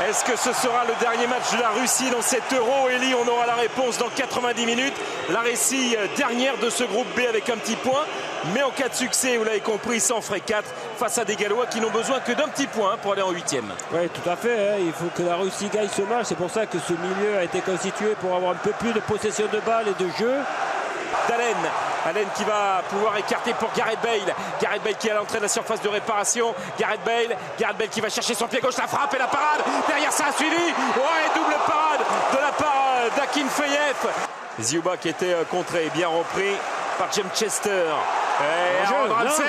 Est-ce que ce sera le dernier match de la Russie dans cet Euro? Elie, on aura la réponse dans 90 minutes. La Russie dernière de ce groupe B avec un petit point. Mais en cas de succès, vous l'avez compris, ça en ferait 4 face à des Gallois qui n'ont besoin que d'un petit point pour aller en 8e. Oui, tout à fait. Il faut que la Russie gagne ce match. C'est pour ça que ce milieu a été constitué pour avoir un peu plus de possession de balle et de jeu. Allen qui va pouvoir écarter pour Gareth Bale. Gareth Bale qui est à l'entrée de la surface de réparation. Gareth Bale qui va chercher son pied gauche, la frappe et la parade. Derrière ça a suivi. Ouais, double parade de la part d'Akinfeyev. Ziouba qui était contré, bien repris par James Chester. Et Ramsey,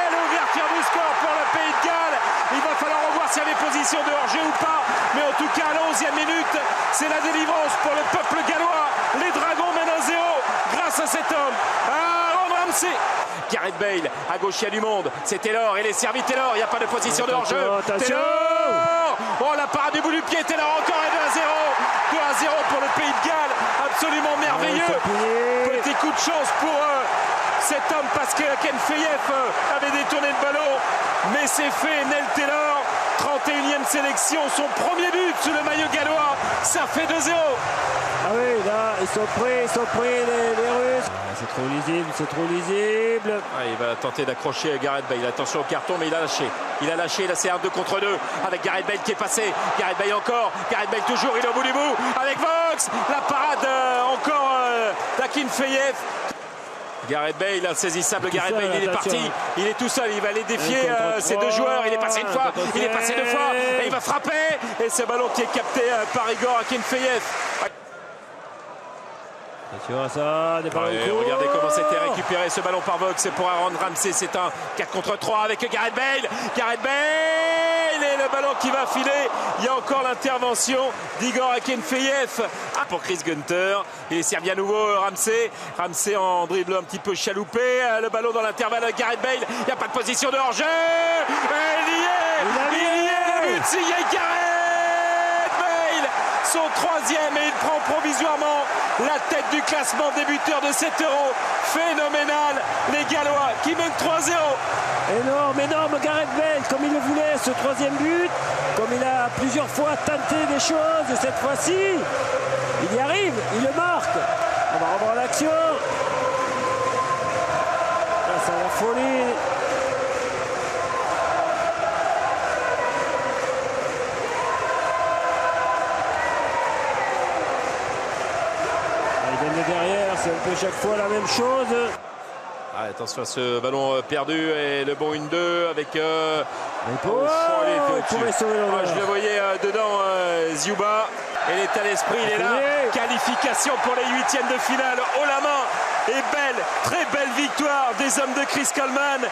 l'ouverture du score pour le Pays de Galles. Il va falloir revoir s'il y avait position de hors-jeu ou pas. Mais en tout cas, à la 11e minute, c'est la délivrance pour le peuple gallois. Les Dragons mènent 1-0 grâce à cet homme, Aaron Ramsey. Gareth Bale, à gauche, il y a du monde. C'est Taylor, il est servi Taylor. Il n'y a pas de position de hors-jeu. Taylor. Oh, la parade du bout du pied. Taylor encore et 2-0. 2-0 pour le Pays de Galles. Absolument merveilleux. Petit coup de chance pour cet homme parce que Akinfeyev avait détourné le ballon. Mais c'est fait. Nel Taylor, 31e sélection, son premier but sous le maillot gallois. Ça fait 2-0. Ah oui, là, ils sont prêts, les Russes. C'est trop lisible. Ah, il va tenter d'accrocher Gareth Bale. Attention au carton, mais il a lâché. Là, c'est un 2 contre 2 avec Gareth Bale qui est passé. Gareth Bale encore. Gareth Bale toujours, il est au bout du bout avec Vox. La parade encore d'Akinfeyev. Gareth Bale, insaisissable. Gareth Bale, il est parti. Il est tout seul. Il va aller défier ces deux joueurs. Il est passé une fois, il est passé 2 fois. Et il va frapper. Et ce ballon qui est capté par Igor Akinfeyev. Attention à ça, des ballons courts. Regardez comment c'était récupéré ce ballon par Vox pour Aaron Ramsey. C'est un 4 contre 3 avec Gareth Bale. Et le ballon qui va filer. Il y a encore l'intervention d'Igor Akinfeyev. Pour Chris Gunter. Il est servi à nouveau Ramsey. Ramsey en dribble un petit peu chaloupé. Le ballon dans l'intervalle avec Gareth Bale. Il n'y a pas de position de hors-jeu. Il y est. Le but signé Gareth Bale. Son 3e et il prend provisoirement la tête du classement débuteur de cet Euro. Phénoménal, les Gallois qui mènent 3-0. Énorme Gareth Bale, comme il le voulait, ce 3e but, comme il a plusieurs fois tenté des choses, cette fois-ci, il y arrive, il le marque. On va revoir l'action. Là, c'est la folie. Derrière, c'est un peu chaque fois la même chose. Attention à ce ballon perdu et le bon 1-2 avec je le voyais dedans Ziouba. Et l'état d'esprit, il est là. Qualification pour les 8e de finale haut la main. Et belle, très belle victoire des hommes de Chris Coleman.